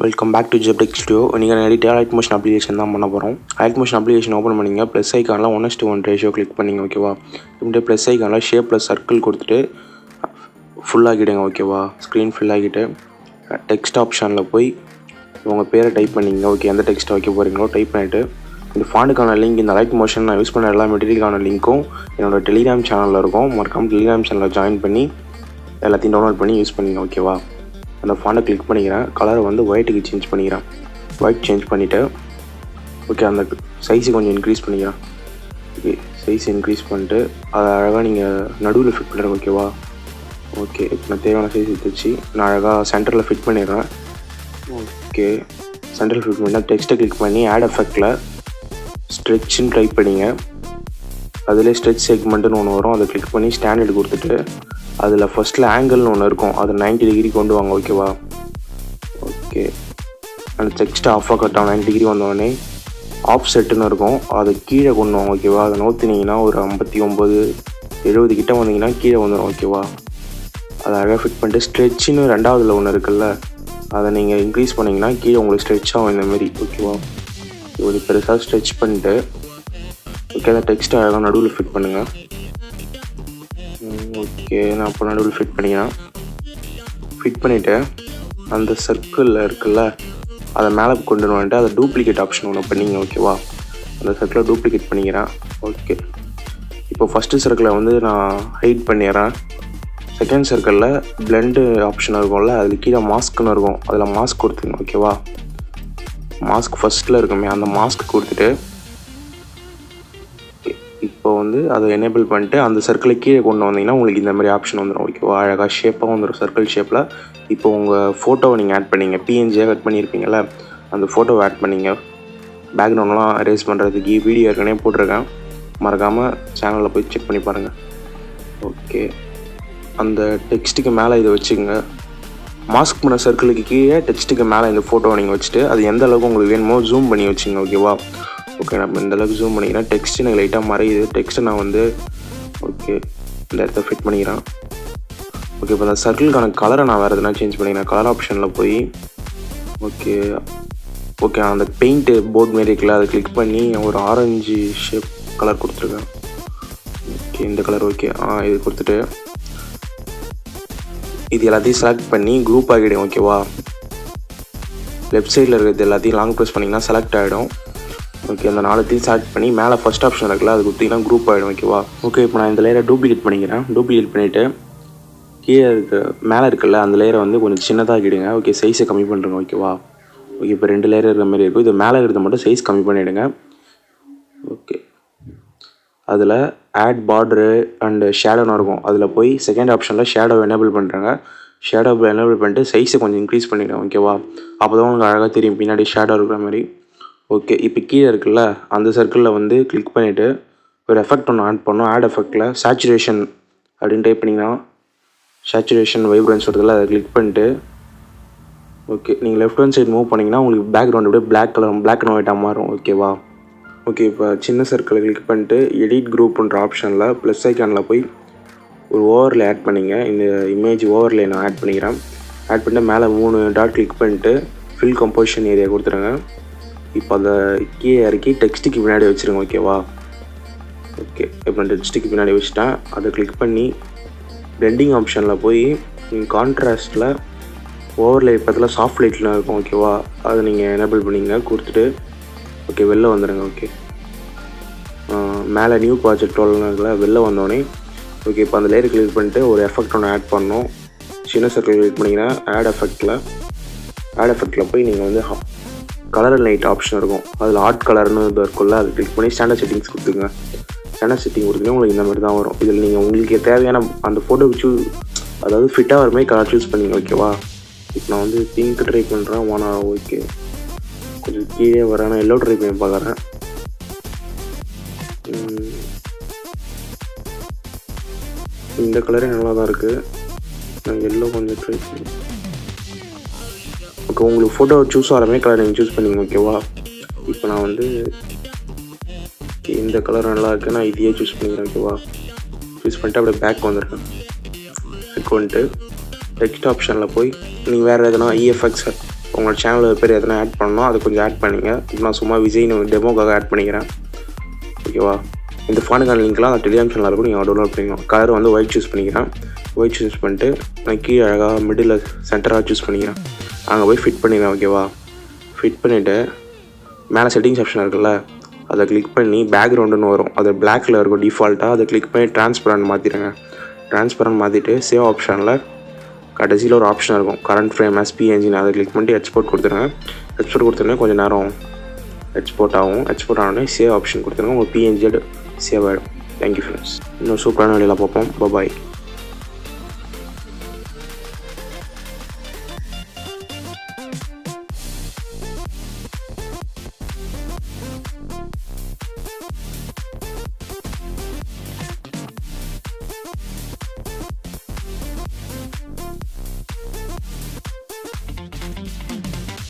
Welcome back to JpTechStudio. நீங்கள் edit Alight Motion application தான் பண்ண போகிறோம். Alight Motion application open பண்ணிங்க ப்ளஸ் ஐக்கானில் 1:1 ரேஷியோ கிளிக் பண்ணிங்க ஓகேவா. இப்படி ப்ளஸ் ஐக்கானில் ஷேப் ப்ளஸ் சர்க்கிள் கொடுத்துட்டு ஃபுல்லாகிடுங்க ஓகேவா. ஸ்க்ரீன் ஃபுல்லாகிட்டு டெக்ஸ்ட் ஆப்ஷனில் போய் உங்கள் பேரை டைப் பண்ணிங்க ஓகே. எந்த டெக்ஸ்ட்டை வைக்க போகிறீங்களோ டைப் பண்ணிவிட்டு இந்த ஃபாண்டுக்கான லிங்க் இந்த Alight Motion நான் யூஸ் பண்ண எல்லா மெட்டீரியலுக்கான லிங்க்கும் என்னோடய டெலிகிராம் சேனலில் இருக்கும். மறக்காமல் டெலிகிராம் சேனலில் ஜாயின் பண்ணி எல்லாத்தையும் டவுன்லோட் பண்ணி யூஸ் பண்ணிங்க ஓகேவா. அந்த ஃபாண்டை கிளிக் பண்ணிக்கிறேன். கலரை வந்து ஒயிட்டுக்கு சேஞ்ச் பண்ணிக்கிறேன். ஒயிட் சேஞ்ச் பண்ணிவிட்டு ஓகே அந்த சைஸு கொஞ்சம் இன்க்ரீஸ் பண்ணிக்கிறேன். ஓகே சைஸ் இன்க்ரீஸ் பண்ணிட்டு அதை அழகாக நீங்கள் நடுவில் ஃபிட் பண்ணுறேன் ஓகேவா. ஓகே இப்போ நான் தேவையான சைஸ் எடுத்துச்சு நான் அழகாக சென்டரில் ஃபிட் பண்ணிடுறேன். ஓகே சென்டரில் ஃபிட் பண்ணால் டெக்ஸ்ட்டை கிளிக் பண்ணி ஆட் எஃபெக்டில் ஸ்ட்ரெச்சுன்னு டைப் பண்ணிங்க. அதிலே ஸ்ட்ரெச் செக்மெண்ட்டுன்னு ஒன்று வரும். அதை கிளிக் பண்ணி ஸ்டாண்டர்ட் கொடுத்துட்டு அதில் ஃபஸ்ட்டில் ஆங்கிள்னு ஒன்று இருக்கும். அது 90 டிகிரி கொண்டு வாங்க ஓகேவா. ஓகே அந்த டெக்ஸ்ட்டை ஆஃபாக கட் ஆகும். 90 டிகிரி வந்தோடனே ஆஃப் செட்டுன்னு இருக்கும். அதை கீழே கொண்டு வாங்க ஓகேவா. அதை நோத்தினீங்கன்னா ஒரு 59-70 கிட்ட வந்தீங்கன்னா கீழே வந்துடும் ஓகேவா. அதை அழகாக ஃபிட் பண்ணிட்டு ஸ்ட்ரெச்சுன்னு ரெண்டாவதுல ஒன்று இருக்குல்ல அதை நீங்கள் இன்க்ரீஸ் பண்ணிங்கன்னா கீழே உங்களுக்கு ஸ்ட்ரெச் ஆகும் இந்தமாரி ஓகேவா. இப்படி பெருசாக ஸ்ட்ரெச் பண்ணிட்டு ஓகே அந்த டெக்ஸ்ட்டை அழகாக நடுவில் ஃபிட் பண்ணுங்கள். ஓகே நான் அப்போ நடுவில் ஃபிட் பண்ணிக்கிறேன். ஃபிட் பண்ணிவிட்டு அந்த சர்க்கிளில் இருக்குல்ல அதை மேலே கொண்டு வந்துட்டு அதை டூப்ளிகேட் ஆப்ஷன் ஒன்று பண்ணிங்க ஓகேவா. அந்த சர்க்கிளை டூப்ளிகேட் பண்ணிக்கிறேன். ஓகே இப்போ ஃபஸ்ட்டு சர்க்கிளை வந்து நான் ஹைட் பண்ணிடுறேன். செகண்ட் சர்க்கிளில் பிளெண்டு ஆப்ஷன் இருக்கும்ல அதில் கீழே மாஸ்க்குன்னு இருக்கும். அதில் மாஸ்க் கொடுத்துருங்க ஓகேவா. மாஸ்க் ஃபஸ்ட்டில் இருக்குமே அந்த மாஸ்க் கொடுத்துட்டு இப்போ வந்து அதை எனேபிள் பண்ணிட்டு அந்த சர்க்கிளை கீழே கொண்டு வந்தீங்கன்னா உங்களுக்கு இந்த மாதிரி ஆப்ஷன் வந்துடும் ஓகேவா. அழகாக ஷேப்பாக வந்துடும் சர்க்கிள் ஷேப்பில். இப்போ உங்கள் ஃபோட்டோவை நீங்கள் ஆட் பண்ணிங்க. பிஎன்ஜியாக கட் பண்ணியிருப்பீங்கள்ல அந்த ஃபோட்டோவை ஆட் பண்ணிங்க. பேக்ரவுண்ட்லாம் அரேஸ் பண்ணுறதுக்கு வீடியோ ஏற்கனவே போட்டிருக்கேன். மறக்காமல் சேனலில் போய் செக் பண்ணி பாருங்கள். ஓகே அந்த டெக்ஸ்ட்டுக்கு மேலே இதை வச்சுக்கோங்க. மாஸ்க் பண்ண சர்க்கிளுக்கு கீழே டெக்ஸ்ட்டுக்கு மேலே இந்த ஃபோட்டோவை நீங்கள் வச்சுட்டு அது எந்த அளவுக்கு உங்களுக்கு வேணுமோ ஜூம் பண்ணி வச்சுங்க ஓகேவா. ஓகே நம்ம இந்த அளவுக்கு ஜூம் பண்ணிக்கிறேன். டெக்ஸ்ட் எனக்கு லைட்டாக மறையுது. டெக்ஸ்ட்டை நான் வந்து ஓகே இந்த இடத்த ஃபிட் பண்ணிக்கிறேன். ஓகே இப்போ அந்த சர்க்கிளுக்கான கலரை நான் வேறு எதுனா சேஞ்ச் பண்ணிக்கிறேன். கலர் ஆப்ஷனில் போய் ஓகே ஓகே அந்த பெயிண்ட்டு போர்ட் மாரி இருக்குல்ல அதை கிளிக் பண்ணி ஒரு ஆரஞ்சு ஷேப் கலர் கொடுத்துருக்கேன். ஓகே இந்த கலர் ஓகே இது கொடுத்துட்டு இது எல்லாத்தையும் செலக்ட் பண்ணி குரூப் ஆகிடும் ஓகேவா. லெஃப்ட் சைடில் இருக்கிறது எல்லாத்தையும் லாங் ப்ரெஸ் பண்ணிங்கன்னா செலக்ட் ஆகிடும். ஓகே அந்த நாலத்தையும் செலக்ட் பண்ணி மேலே ஃபஸ்ட் ஆப்ஷன் இருக்குல்ல அது கொடுத்தீங்கன்னா குரூப் ஆகிடும் ஓகேவா. ஓகே இப்போ நான் இந்த லேயரை டூப்ளிகேட் பண்ணிக்கிறேன். டூப்ளிகேட் பண்ணிவிட்டு கீழே இருக்க மேலே இருக்குல்ல அந்த லேயரை வந்து கொஞ்சம் சின்னதாகிடுங்க. ஓகே சைஸை கம்மி பண்ணுறேங்க ஓகேவா. ஓகே இப்போ 2 லேயர் இருக்கிற மாதிரி இருக்கும். இது மேலே இருக்கிறத மட்டும் சைஸ் கம்மி பண்ணிவிடுங்க. ஓகே அதில் ஆட் பார்டரு அண்டு ஷேடோன்னு இருக்கும். அதில் போய் செகண்ட் ஆப்ஷனில் ஷேடோ எனேபிள் பண்ணுறாங்க. ஷேடோ எனேபிள் பண்ணிட்டு சைஸை கொஞ்சம் இன்க்ரீஸ் பண்ணிவிடுங்க ஓகேவா. அப்போ தான் உங்களுக்கு அழகாக தெரியும் பின்னாடி ஷேடோ இருக்கிற மாதிரி. ஓகே இப்போ கீழே இருக்குல்ல அந்த சர்க்கிளில் வந்து கிளிக் பண்ணிவிட்டு ஒரு எஃபெக்ட் ஒன்று ஆட் பண்ணோம். ஆட் எஃபெக்டில் சேச்சுரேஷன் அப்படின்னு டைப் பண்ணிங்கன்னா சேச்சுரேஷன் வைப்ரன்ஸ் வருதுல்ல அதை கிளிக் பண்ணிட்டு ஓகே நீங்கள் லெஃப்ட் ஹேண்ட் சைடு மூவ் பண்ணிங்கன்னா உங்களுக்கு பேக்ரவுண்ட் அப்படியே பிளாக் அண்ட் ஒயிட்டாக மாறும் ஓகேவா. ஓகே இப்போ சின்ன சர்க்கிளை கிளிக் பண்ணிட்டு எடிட் குரூப்ன்ற ஆப்ஷனில் ப்ளஸ் ஐக்கானில் போய் ஒரு ஓவர்லே ஆட் பண்ணிங்க. இந்த இமேஜ் ஓவர்லே நான் ஆட் பண்ணிக்கிறேன். ஆட் பண்ணிட்டு மேலே 3 டாட் கிளிக் பண்ணிட்டு ஃபில் கம்போசிஷன் ஏரியா கொடுத்துருங்க. இப்போ அதை கீழே இறக்கி டெக்ஸ்ட்டுக்கு பின்னாடி வச்சுருங்க ஓகேவா. ஓகே இப்போ டெக்ஸ்ட்டுக்கு பின்னாடி வச்சுட்டேன். அதை கிளிக் பண்ணி பிளெண்டிங் ஆப்ஷனில் போய் நீங்கள் கான்ட்ராஸ்ட்டில் ஓவர்லே பக்கத்தில் சாஃப்ட் லைட்லாம் இருக்கும் ஓகேவா. அதை நீங்கள் எனேபிள் பண்ணிங்க கொடுத்துட்டு ஓகே வெளில வந்துடுங்க. ஓகே மேலே நியூ ப்ராஜெக்ட் இருக்குல்ல வெளில வந்தோடனே ஓகே இப்போ அந்த லேயர் கிளிக் பண்ணிட்டு ஒரு எஃபெக்ட் ஒன்று ஆட் பண்ணணும். சின்ன சர்க்கிள் கிளிக் பண்ணிங்கன்னா ஆட் எஃபெக்டில் போய் நீங்கள் வந்து கலர் அண்ட் லைட் ஆப்ஷன் இருக்கும். அதில் ஆர்ட் கலர்னு இது இருக்குல்ல அதை கிளிக் பண்ணி ஸ்டாண்டர்ட் செட்டிங்ஸ் கொடுத்துங்க. ஸ்டாண்டர்ட் செட்டிங் கொடுத்தீங்கன்னா உங்களுக்கு இந்த மாதிரி தான் வரும். இதில் நீங்கள் உங்களுக்கு தேவையான அந்த ஃபோட்டோக்கு அதாவது ஃபிட்டாக வர மாதிரி கலர் சூஸ் பண்ணிங்க ஓகேவா. இப்போ நான் வந்து பிங்க் ட்ரை பண்ணுறேன். ஓகே கொஞ்சம் கீழே வரேன். நான் எல்லோ ட்ரை பண்ணி பார்க்குறேன். இந்த கலரே நல்லா தான் இருக்குது. நான் எல்லோ கொஞ்சம் ட்ரை பண்ணி ஓகே உங்களுக்கு ஃபோட்டோ சூஸ் ஆகிற மாதிரி கலர் நீங்கள் சூஸ் பண்ணிங்க ஓகேவா. இப்போ நான் வந்து இந்த கலர் நல்லா இருக்குது நான் இதையே சூஸ் பண்ணிக்கிறேன் ஓகேவா. சூஸ் பண்ணிட்டு அப்படியே பேக் வந்துடுறேன். பேக் வந்துட்டு டெக்ஸ்ட் ஆப்ஷனில் போய் நீங்கள் வேறு எதனா இஎஃப்எக்ஸ் உங்களோட சேனலில் பேர் எதனா ஆட் பண்ணணும் அதை கொஞ்சம் ஆட் பண்ணிங்க. இப்போ நான் சும்மா விஜய்னு டெமோக்காக ஆட் பண்ணிக்கிறேன். ஓகேவா? இந்த ஃபானுக்கான லிங்க்லாம் அந்த டெலிகிராம் சேனலில் இருக்கும், நீங்கள் டவுன்லோட் பண்ணிக்கலாம். கலர் வந்து ஒயிட் சூஸ் பண்ணிக்கிறேன். ஒயிட் சூஸ் பண்ணிட்டு நான் கீழே அழகாக மிடில் சென்டராக சூஸ் பண்ணிக்கிறேன். அங்கே போய் ஃபிட் பண்ணிடுறேன். ஓகேவா? ஃபிட் பண்ணிவிட்டு மேலே செட்டிங்ஸ் ஆப்ஷன் இருக்குல்ல, அதை கிளிக் பண்ணி பேக்ரவுண்டுன்னு வரும், அது பிளாக்கில் இருக்கும் டிஃபால்ட்டாக. அதை கிளிக் பண்ணி டிரான்ஸ்பரண்ட் மாற்றிடுங்க. டிரான்ஸ்பரண்ட் மாற்றிட்டு சேவ் ஆப்ஷனில் கடைசியில் ஒரு ஆப்ஷன் இருக்கும், கரண்ட் ஃப்ரேம் எஸ்பிஎன்ஜின், அதை கிளிக் பண்ணி எக்ஸ்போர்ட் கொடுத்துருங்க. எக்ஸ்போர்ட் கொடுத்துருங்க, கொஞ்சம் நேரம் எக்ஸ்போர்ட் ஆகும். எக்ஸ்போர்ட் ஆனோடனே சேவ் ஆப்ஷன் கொடுத்துருங்க, உங்கள் பிஎன்ஜி சேவ் ஆகிடும். Thank you friends. இன்னும் சூப்பரான வழியில் பார்ப்போம். பாய்.